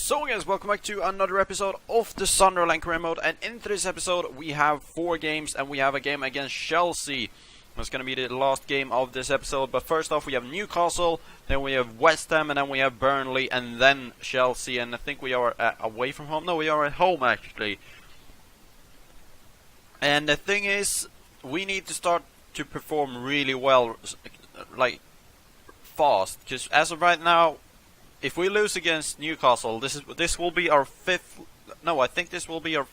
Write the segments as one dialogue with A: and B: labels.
A: So guys, welcome back to another episode of the Sunderland career mode, and in this episode we have 4 games and we have a game against Chelsea. It's going to be the last game of this episode, but first off we have Newcastle, then we have West Ham, and then we have Burnley, and then Chelsea, and I think we are away from home. No, we are at home actually. And the thing is, we need to start to perform really well, like fast, because as of right now, if we lose against Newcastle, this will be our fifth. No, I think this will be our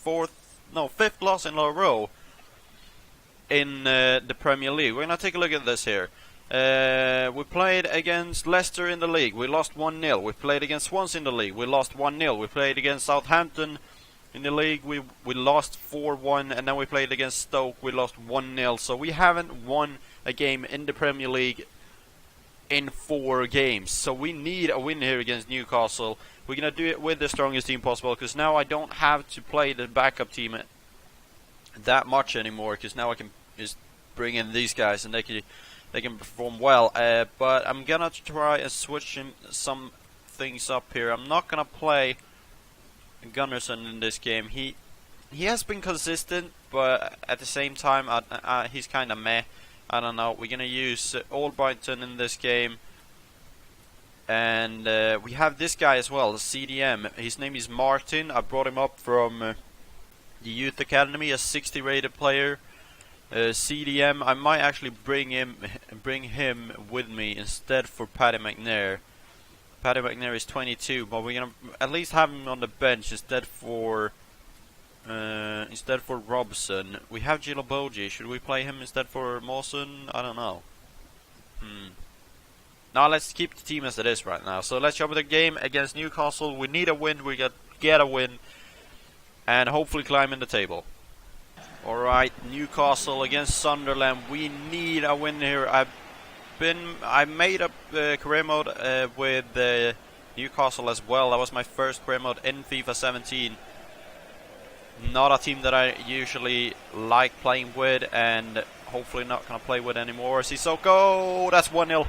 A: fifth loss in a row in the Premier League. We're gonna take a look at this here. We played against Leicester in the league. We lost 1-0. We played against Swansea in the league. We lost 1-0. We played against Southampton in the league. We lost 4-1, and then we played against Stoke. We lost 1-0. So we haven't won a game in the Premier League in 4 games, so we need a win here against Newcastle. We're gonna do it with the strongest team possible, because now I don't have to play the backup team that much anymore, because now I can just bring in these guys and they can perform well. But I'm gonna try and switch some things up here. I'm not gonna play Gunnarsson in this game. He has been consistent, but at the same time he's kind of meh. I don't know. We're gonna use Albrighton in this game, and we have this guy as well, the CDM. His name is Martin. I brought him up from the youth academy, a 60 rated player. CDM. I might actually bring him with me instead for Paddy McNair. Paddy McNair is 22, but we're gonna at least have him on the bench instead for Robson. We have Giloboji. Should we play him instead for Mawson? I don't know. Now let's keep the team as it is right now. So let's jump into the game against Newcastle. We need a win. We get a win, and hopefully climb in the table. Alright, Newcastle against Sunderland. We need a win here. I made up career mode with Newcastle as well. That was my first career mode in FIFA 17. Not a team that I usually like playing with, and hopefully not going to play with anymore. Sissoko, that's 1-0.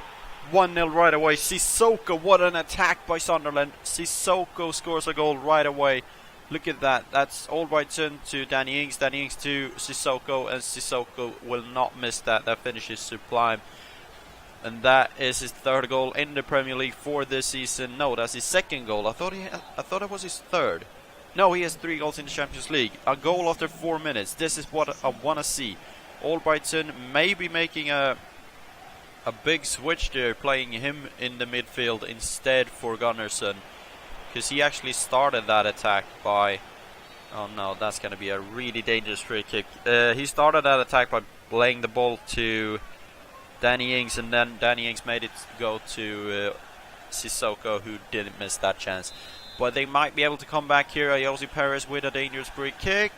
A: 1-0 right away. Sissoko, what an attack by Sunderland. Sissoko scores a goal right away. Look at that. That's Albrighton to Danny Ings. Danny Ings to Sissoko, and Sissoko will not miss that. That finish is sublime. And that is his 3rd goal in the Premier League for this season. No, that's his 2nd goal. I thought it was his 3rd. No, he has 3 goals in the Champions League. A goal after 4 minutes. This is what I want to see. Albrighton maybe making a big switch there, playing him in the midfield instead for Gunnarsson, because he actually started that attack by... Oh no, that's going to be a really dangerous free kick. He started that attack by laying the ball to Danny Ings, and then Danny Ings made it go to Sissoko, who didn't miss that chance. But they might be able to come back here. Ayosi Perez with a dangerous free kick.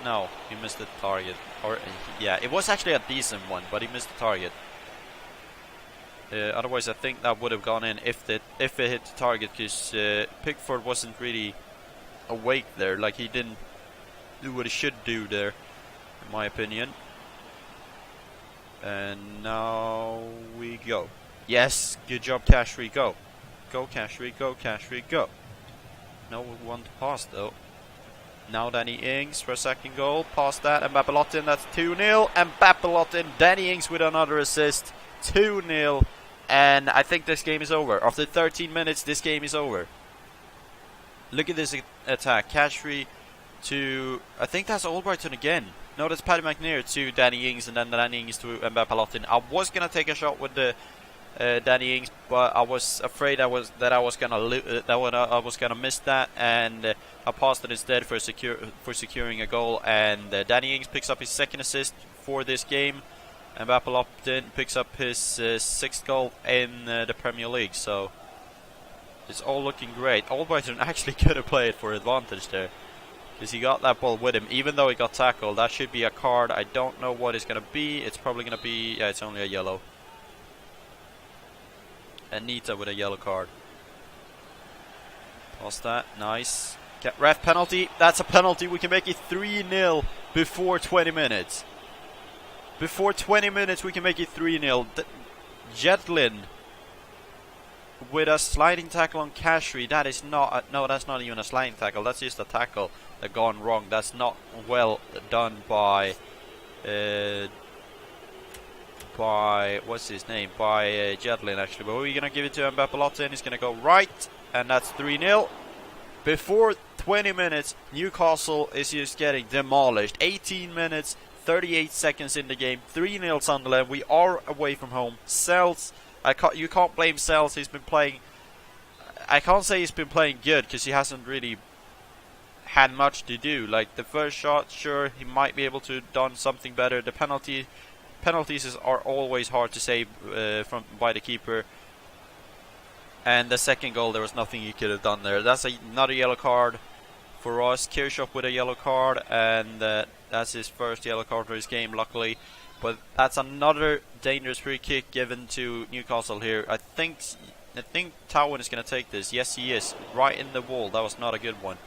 A: No, he missed the target. Or yeah, it was actually a decent one, but he missed the target. Otherwise, I think that would have gone in if it hit the target, because Pickford wasn't really awake there. Like, he didn't do what he should do there, in my opinion. And now we go. Yes, good job, Cashry. Go. Go, Cashry, go, Cashry, go. No one to pass, though. Now Danny Ings for a 2nd goal. Pass that, and Mbappé-Lotin, that's 2-0. And Mbappé-Lotin, Danny Ings with another assist. 2-0. And I think this game is over. After 13 minutes, this game is over. Look at this attack. Cashry to... I think that's Albrighton again. No, that's Paddy McNair to Danny Ings, and then Danny Ings to Mbappé-Lotin. I was going to take a shot with the... Danny Ings, but I was afraid I was gonna miss that, and I passed it instead for securing a goal. And Danny Ings picks up his 2nd assist for this game, and Mbappé-Lotin picks up his 6th goal in the Premier League. So it's all looking great. Albrighton actually could have played for advantage there, because he got that ball with him, even though he got tackled. That should be a card. I don't know what it's gonna be. It's probably gonna be, yeah, it's only a yellow. Anita with a yellow card. Past that, nice. Ref penalty, that's a penalty. We can make it 3-0 before 20 minutes. Before 20 minutes we can make it 3-0. Jetlin with a sliding tackle on Cashry. That is not no, that's not even a sliding tackle. That's just a tackle that gone wrong. That's not well done by what's his name? By Jedlin actually. But we're gonna give it to Mbappé, and he's gonna go right, and that's 3-0. Before 20 minutes, Newcastle is just getting demolished. 18 minutes, 38 seconds in the game. 3-0 Sunderland. We are away from home. Sells. You can't blame Sells. He's been playing. I can't say he's been playing good because he hasn't really had much to do. Like the first shot, sure, he might be able to have done something better. The penalties are always hard to save by the keeper. And the second goal, there was nothing he could have done there. That's another yellow card for us. Kirchhoff with a yellow card, and that's his first yellow card for his game, luckily. But that's another dangerous free kick given to Newcastle here. I think Towan is going to take this. Yes, he is. Right in the wall. That was not a good one.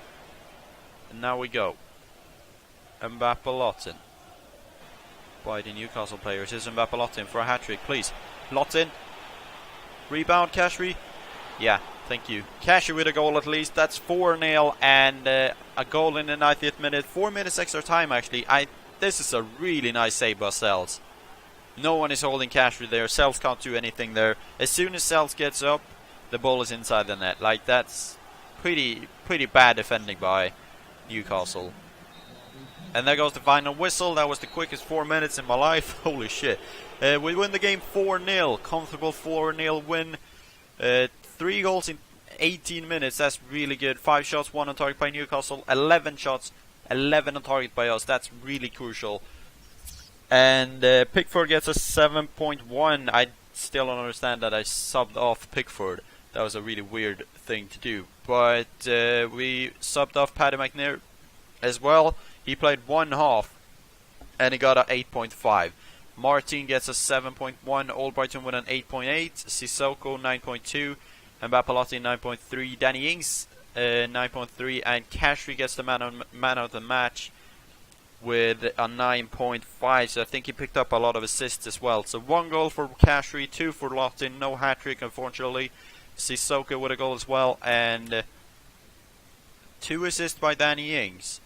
A: And now we go. Mbappé by the Newcastle players. Here's Mbappé for a hat-trick, please. Lotin. Rebound, Cashry. Yeah, thank you. Cashry with a goal at least. That's 4-0 and a goal in the 90th minute. 4 minutes extra time actually. This is a really nice save by Sells. No one is holding Cashry there. Sells can't do anything there. As soon as Sells gets up, the ball is inside the net. Like that's pretty bad defending by Newcastle. And there goes the final whistle. That was the quickest 4 minutes in my life. Holy shit. We win the game 4-0. Comfortable 4-0 win. 3 goals in 18 minutes. That's really good. 5 shots, 1 on target by Newcastle. 11 shots, 11 on target by us. That's really crucial. And Pickford gets a 7.1. I still don't understand that I subbed off Pickford. That was a really weird thing to do. But we subbed off Paddy McNair as well. He played 1 half and he got an 8.5. Martin gets a 7.1. Albrighton with an 8.8. Sissoko 9.2. Mbappé 9.3. Danny Ings 9.3. And Cashry gets the man of the match with a 9.5. So I think he picked up a lot of assists as well. So 1 goal for Cashry, 2 for Lottin. No hat-trick unfortunately. Sissoko with a goal as well. And 2 assists by Danny Ings.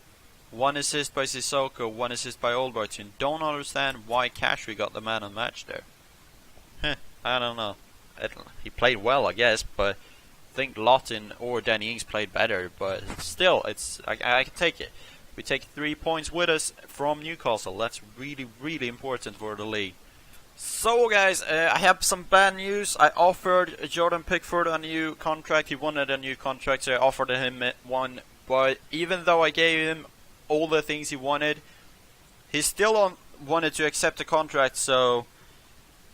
A: 1 assist by Sissoko, 1 assist by Albrighton. Don't understand why Cashry got the man of the match there. I don't know. He played well, I guess, but I think Lottin or Danny Ings played better. But still, I can take it. We take 3 points with us from Newcastle. That's really, really important for the league. So, guys, I have some bad news. I offered Jordan Pickford a new contract. He wanted a new contract, so I offered him one. But even though I gave him all the things he wanted, he still wanted to accept the contract. So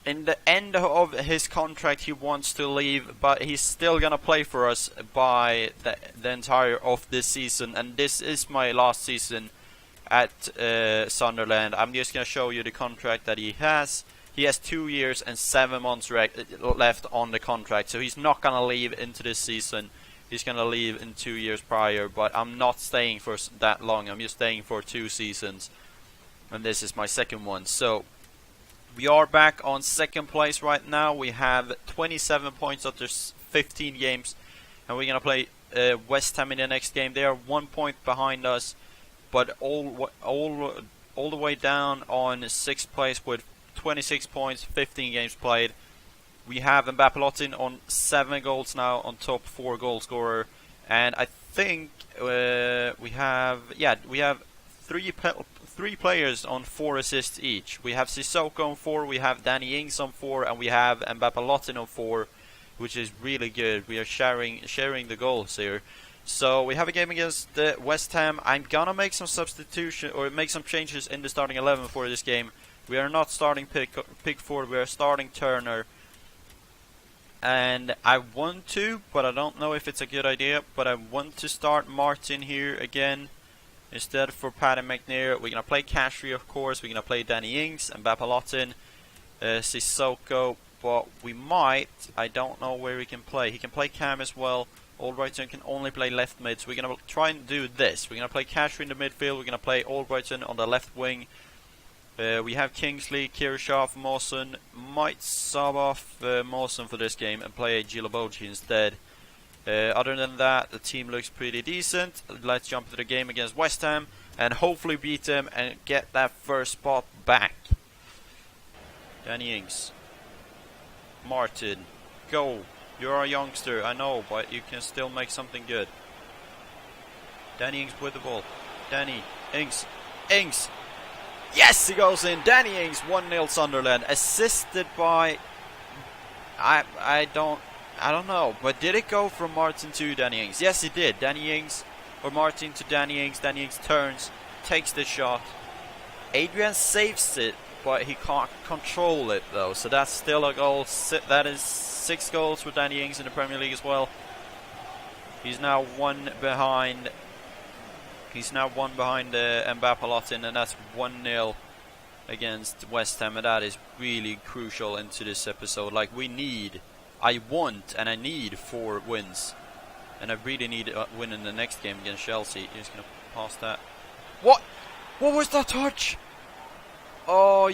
A: in the end of his contract he wants to leave, but he's still gonna play for us by the entire of this season, and this is my last season at Sunderland. I'm just gonna show you the contract that he has. He has 2 years and 7 months left on the contract, so he's not gonna leave into this season. He's going to leave in 2 years prior, but I'm not staying for that long. I'm just staying for 2 seasons, and this is my second one. So we are back on second place right now. We have 27 points after 15 games, and we're going to play West Ham in the next game. They are 1 point behind us, but all the way down on 6th place with 26 points, 15 games played. We have Mbappé on 7 goals now, on top 4 goal scorer, and I think we have 3 players on 4 assists each. We have Sissoko on 4, we have Danny Ings on 4, and we have Mbappé on 4, which is really good. We are sharing the goals here. So we have a game against West Ham. I'm gonna make some substitution or make some changes in the starting 11 for this game. We are not starting Pickford. We are starting Turner. And I want to, but I don't know if it's a good idea, but I want to start Martin here again instead for Paddy McNair. We're going to play Cashry, of course. We're going to play Danny Ings and Mbappé, Sissoko, but we might, I don't know where he can play. He can play Cam as well. Albrighton can only play left mid, so we're going to try and do this. We're going to play Cashry in the midfield. We're going to play Albrighton on the left wing. We have Kingsley, Kirchhoff, Mawson. Might sub off Mawson for this game and play Gilaboji instead. Other than that, the team looks pretty decent. Let's jump into the game against West Ham and hopefully beat them and get that first spot back. Danny Ings. Martin. Go. You're a youngster, I know, but you can still make something good. Danny Ings with the ball. Danny Ings. Ings. Yes, he goes in. Danny Ings, 1-0 Sunderland. Assisted by... I don't know, but did it go from Martin to Danny Ings? Yes, it did. Danny Ings, or Martin to Danny Ings. Danny Ings turns, takes the shot. Adrian saves it, but he can't control it though. So that's still a goal. That is 6 goals for Danny Ings in the Premier League as well. He's now one behind. Mbappe Lotin, and that's 1-0 against West Ham, and that is really crucial into this episode. Like I want and I need 4 wins, and I really need a win in the next game against Chelsea. He's gonna pass that. What was that touch? Oh,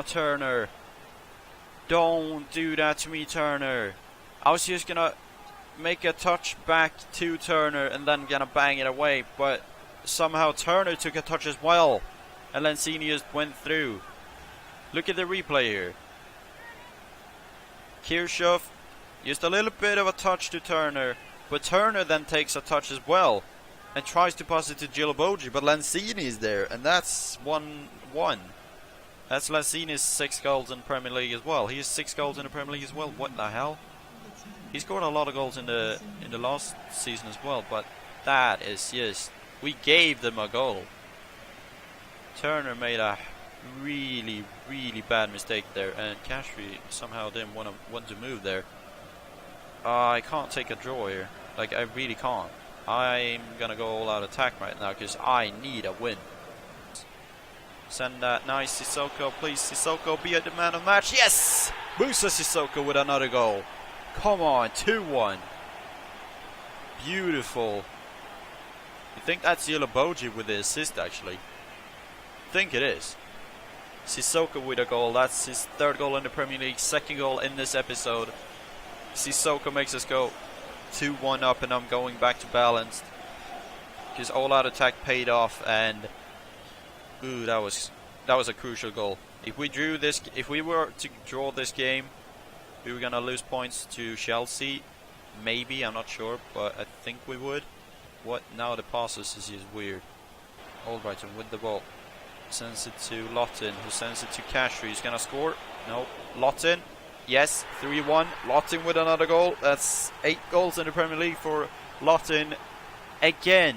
A: Turner. Don't do that to me, Turner. I was just gonna make a touch back to Turner and then gonna bang it away, but somehow Turner took a touch as well, and Lanzini just went through. Look at the replay here. Kirchhoff, just a little bit of a touch to Turner, but Turner then takes a touch as well and tries to pass it to Gilaboji, but Lanzini is there, and that's 1-1. That's Lanzini's 6 goals in Premier League as well. He has 6 goals in the Premier League as well. What the hell? He scored a lot of goals in the last season as well, but that is just... We gave them a goal. Turner made a really, really bad mistake there, and Cashry somehow didn't want to move there. I can't take a draw here. Like, I really can't. I'm gonna go all out attack right now because I need a win. Send that. Nice, Sissoko. Please, Sissoko, be a man of the match. Yes! Musa Sissoko with another goal. Come on, 2-1. Beautiful. I think that's Gilaboji with the assist, actually. I think it is. Sissoko with a goal. That's his 3rd goal in the Premier League, 2nd goal in this episode. Sissoko makes us go 2-1 up, and I'm going back to balanced. Because all-out attack paid off, and... Ooh, that was a crucial goal. If we were to draw this game, we were gonna lose points to Chelsea. Maybe, I'm not sure, but I think we would. What now? The passes is just weird. Albrighton with the ball. Sends it to Lotin, who sends it to Cashry. He's gonna score. No. Lotin. Yes, 3-1. Lotin with another goal. That's 8 goals in the Premier League for Lotin. Again.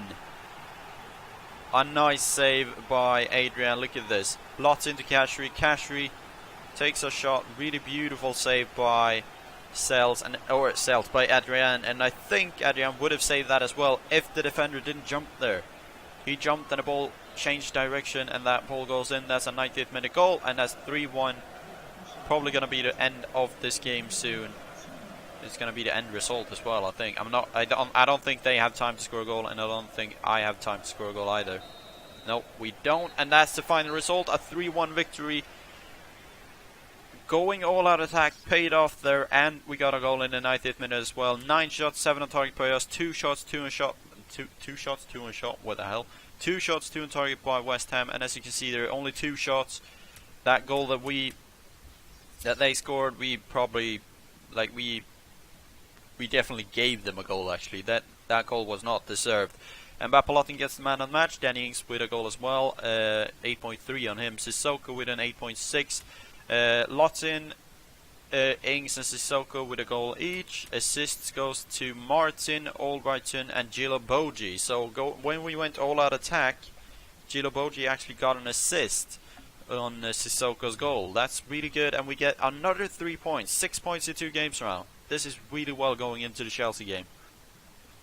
A: A nice save by Adrian. Look at this. Lotin to Cashry. Cashry takes a shot. Really beautiful save by by Adrian. And I think Adrian would have saved that as well if the defender didn't jump there. He jumped and the ball changed direction, and that ball goes in. That's a 90th minute goal, and that's 3-1. Probably going to be the end of this game soon. It's going to be the end result as well, I think. I don't think they have time to score a goal, and I don't think I have time to score a goal either. No, we don't, and that's the final result. A 3-1 victory. Going all out attack paid off there, and we got a goal in the 90th minute as well. 9 shots, 7 on target by us. 2 shots, 2 on shot. 2 shots, 2 on shot. What the hell? 2 shots, 2 on target by West Ham, and as you can see, there are only 2 shots. That goal that they scored, we definitely gave them a goal. Actually, that goal was not deserved. And Mbappe Lotin gets the man of the match. Danny Ings with a goal as well. 8.3 on him. Sissoko with an 8.6. Lotin, Ings and Sissoko with a goal each. Assists goes to Martin, Albrighton and Gilaboji. So when we went all out attack, Gilaboji actually got an assist on Sissoko's goal. That's really good, and we get another 3 points. 6 points in 2 games round. This is really well going into the Chelsea game.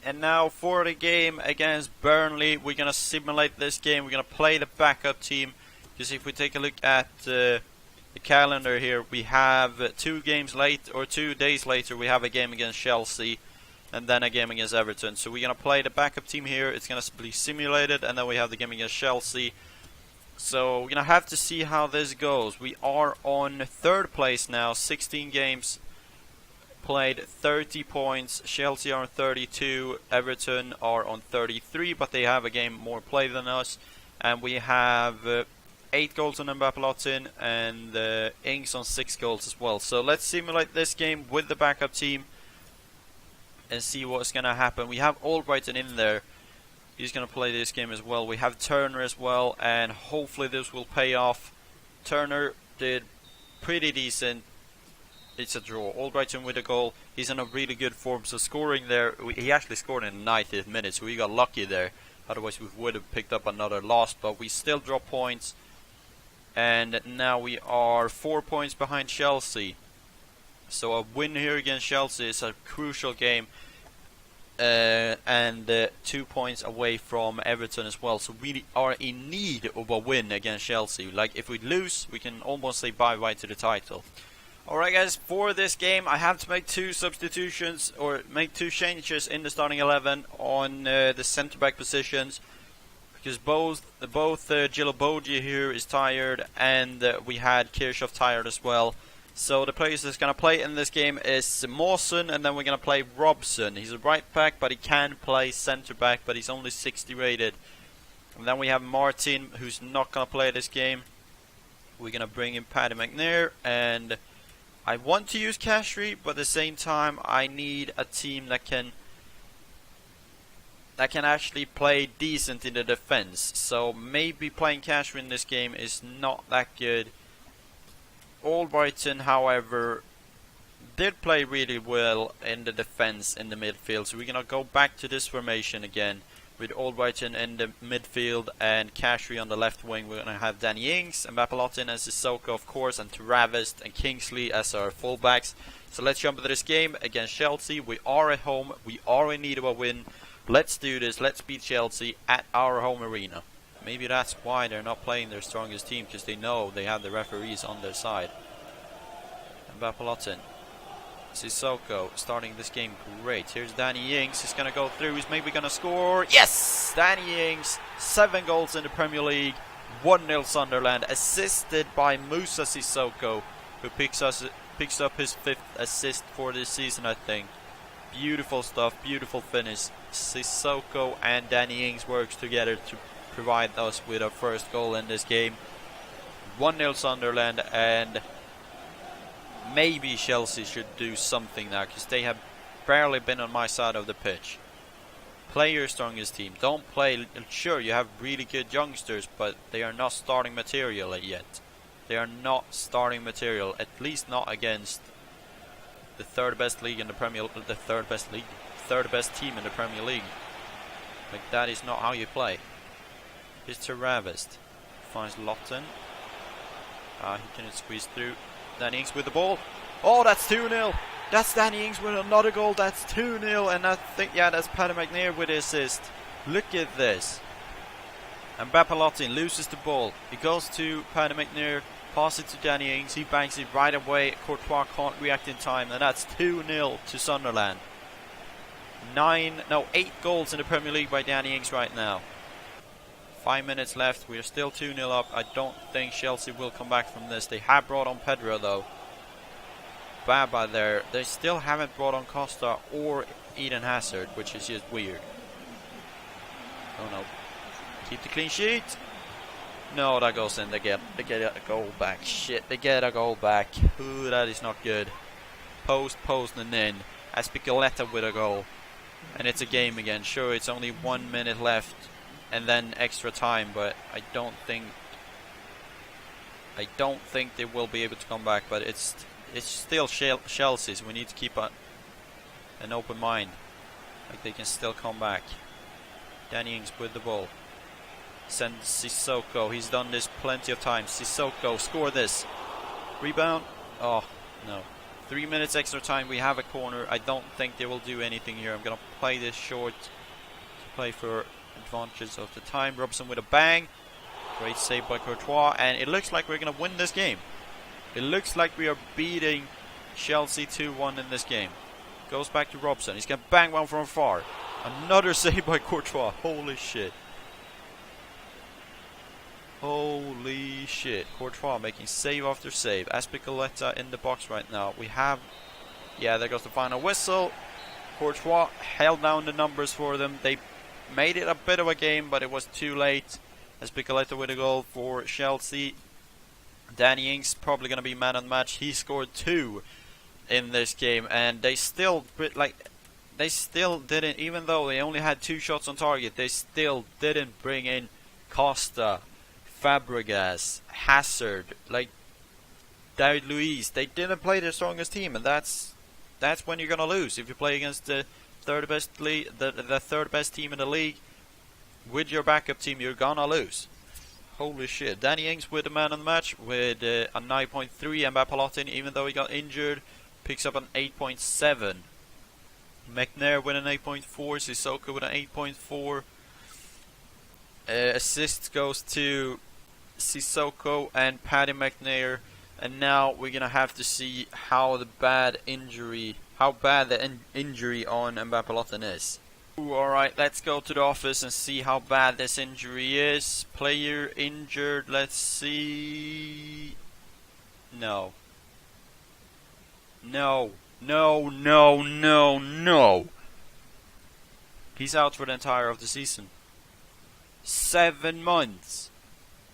A: And now for the game against Burnley, we're going to simulate this game. We're going to play the backup team, because if we take a look at the calendar here, we have 2 days later we have a game against Chelsea, and then a game against Everton. So we're going to play the backup team here. It's going to be simulated, and then we have the game against Chelsea. So we're gonna have to see how this goes. We are on 3rd place now, 16 games played, 30 points. Chelsea are on 32, Everton are on 33, but they have a game more played than us. And we have 8 goals on Ep20 and Ings on 6 goals as well. So let's simulate this game with the backup team and see what's gonna happen. We have Albrighton in there. He's going to play this game as well. We have Turner as well, and hopefully this will pay off. Turner did pretty decent. It's a draw. Albrighton with a goal. He's in a really good form, so scoring there. He actually scored in the 90th minute, so we got lucky there. Otherwise we would have picked up another loss, but we still drop points. And now we are 4 points behind Chelsea. So a win here against Chelsea is a crucial game. And 2 points away from Everton as well, so we are in need of a win against Chelsea. Like, if we lose, we can almost say bye-bye to the title. Alright guys, for this game I have to make 2 substitutions, or make 2 changes in the starting 11 on the centre-back positions, because both Djilobodji here is tired, and we had Kirchhoff tired as well. So the players that's going to play in this game is Mawson, and then we're going to play Robson. He's a right back, but he can play centre back, but he's only 60 rated. And then we have Martin, who's not going to play this game. We're going to bring in Paddy McNair, and I want to use Cashry, but at the same time I need a team that can actually play decent in the defense. So maybe playing Cashry in this game is not that good. Albrighton, however, did play really well in the defense in the midfield, so we're gonna go back to this formation again with Albrighton in the midfield and Cashry on the left wing. We're gonna have Danny Ings and Ep20 as Sissoko, of course, and Travis and Kingsley as our fullbacks. So let's jump into this game against Chelsea. We are at home, we are in need of a win. Let's do this, let's beat Chelsea at our home arena. Maybe that's why they're not playing their strongest team, because they know they have the referees on their side. And Ep20, Sissoko starting this game great. Here's Danny Ings, he's going to go through, he's maybe going to score. Yes! Danny Ings, 7 goals in the Premier League, 1-0 Sunderland, assisted by Musa Sissoko, who picks up his 5th assist for this season, I think. Beautiful stuff, beautiful finish. Sissoko and Danny Ings works together to provide us with our first goal in this game. 1-0 Sunderland, and maybe Chelsea should do something now, because they have barely been on my side of the pitch. Play your strongest team. Don't play. Sure, you have really good youngsters, but they are not starting material yet. They are not starting material, at least not against the third best league in the Premier League. The third best team in the Premier League. Like, that is not how you play. Here's Travis. Finds Lawton. He can squeeze through. Danny Ings with the ball. Oh, that's 2-0. That's Danny Ings with another goal. That's 2-0. And I think, yeah, that's Paddy McNair with the assist. Look at this. And Ep20 loses the ball. He goes to Paddy McNair. Passes it to Danny Ings. He bangs it right away. Courtois can't react in time. And that's 2-0 to Sunderland. 8 goals in the Premier League by Danny Ings right now. 5 minutes left. We are still 2-0 up. I don't think Chelsea will come back from this. They have brought on Pedro though. Baba there. They still haven't brought on Costa or Eden Hazard, which is just weird. Oh no. Keep the clean sheet. No, that goes in. They get a goal back. Shit, they get a goal back. Ooh, that is not good. Post, and in. Aspicaleta with a goal. And it's a game again. Sure, it's only 1 minute left. And then extra time, but I don't think they will be able to come back. But it's still Chelsea, so we need to keep an open mind. Like, they can still come back. Danny Ings with the ball. Sends Sissoko. He's done this plenty of times. Sissoko, score this. Rebound. Oh, no. 3 minutes extra time. We have a corner. I don't think they will do anything here. I'm going to play this short to play for advantage of the time. Robson with a bang. Great save by Courtois. And it looks like we're going to win this game. It looks like we are beating Chelsea 2-1 in this game. Goes back to Robson. He's going to bang one from far. Another save by Courtois. Holy shit. Holy shit. Courtois making save after save. Aspicaleta in the box right now. We have... Yeah, there goes the final whistle. Courtois held down the numbers for them. They made it a bit of a game, but it was too late. Aspicaleta with a goal for Chelsea. Danny Ings probably going to be man of the match. He scored 2 in this game, and they still didn't, even though they only had 2 shots on target, they still didn't bring in Costa, Fabregas, Hazard, like David Luiz. They didn't play their strongest team, and that's when you're gonna lose. If you play against the third best team in the league with your backup team, you're gonna lose. Holy shit. Danny Ings with the man of the match with a 9.3. Mbappé, even though he got injured, picks up an 8.7. McNair with an 8.4. Sissoko with an 8.4. Assists goes to Sissoko and Paddy McNair. And now we're gonna have to see how bad the injury on Mbappé is. Alright, let's go to the office and see how bad this injury is. Player injured, let's see. No. No. No, no, no, no. He's out for the entire of the season. 7 months.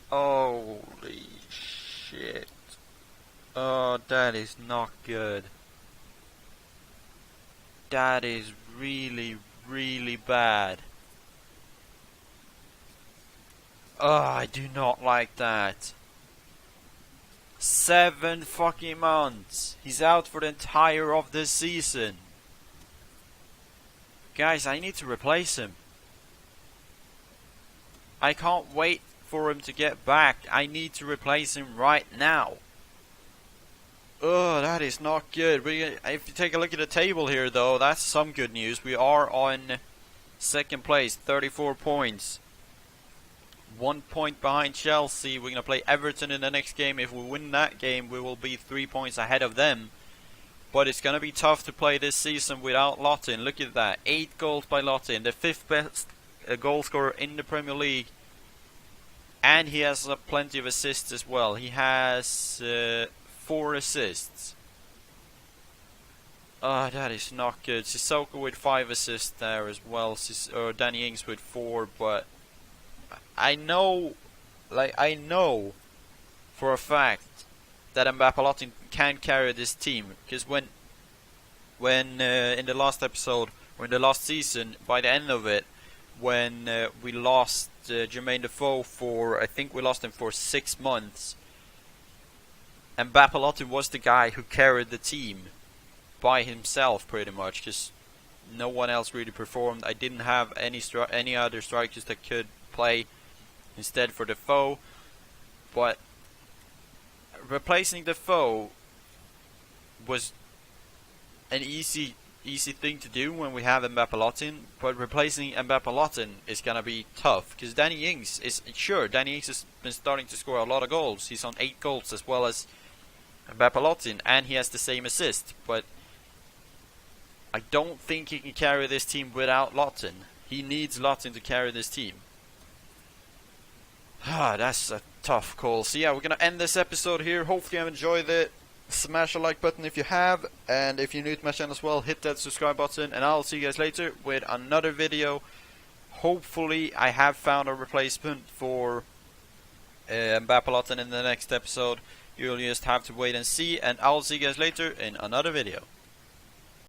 A: Holy shit. Oh, that is not good. That is really, really bad. Oh, I do not like that. 7 fucking months. He's out for the entire of this season. Guys, I need to replace him. I can't wait for him to get back. I need to replace him right now. Oh, that is not good. If you take a look at the table here, though, that's some good news. We are on 2nd place, 34 points. 1 point behind Chelsea. We're going to play Everton in the next game. If we win that game, we will be 3 points ahead of them. But it's going to be tough to play this season without Lottin. Look at that. 8 goals by Lottin. The 5th best goal scorer in the Premier League. And he has plenty of assists as well. He has 4 assists. Oh, that is not good. Sissoko with 5 assists there as well. Danny Ings with 4, but I know for a fact that Mbappé can carry this team, because when in the last episode or in the last season, by the end of it, when we lost Jermaine Defoe I think we lost him for 6 months, and Mbappé was the guy who carried the team by himself pretty much, because no one else really performed. I didn't have any other strikers that could play instead for Defoe, but replacing Defoe was an easy thing to do when we have Mbappé, but replacing Mbappé is gonna be tough, because Danny Ings has been starting to score a lot of goals. He's on 8 goals as well as Mbappé, and he has the same assist, but I don't think he can carry this team without Lottin. He needs Lottin to carry this team. That's a tough call. So yeah, we're gonna end this episode here. Hopefully you enjoyed it. Smash a like button if you have, and if you're new to my channel as well, hit that subscribe button, and I'll see you guys later with another video. Hopefully I have found a replacement for Mbappé in the next episode. You'll just have to wait and see, and I'll see you guys later in another video.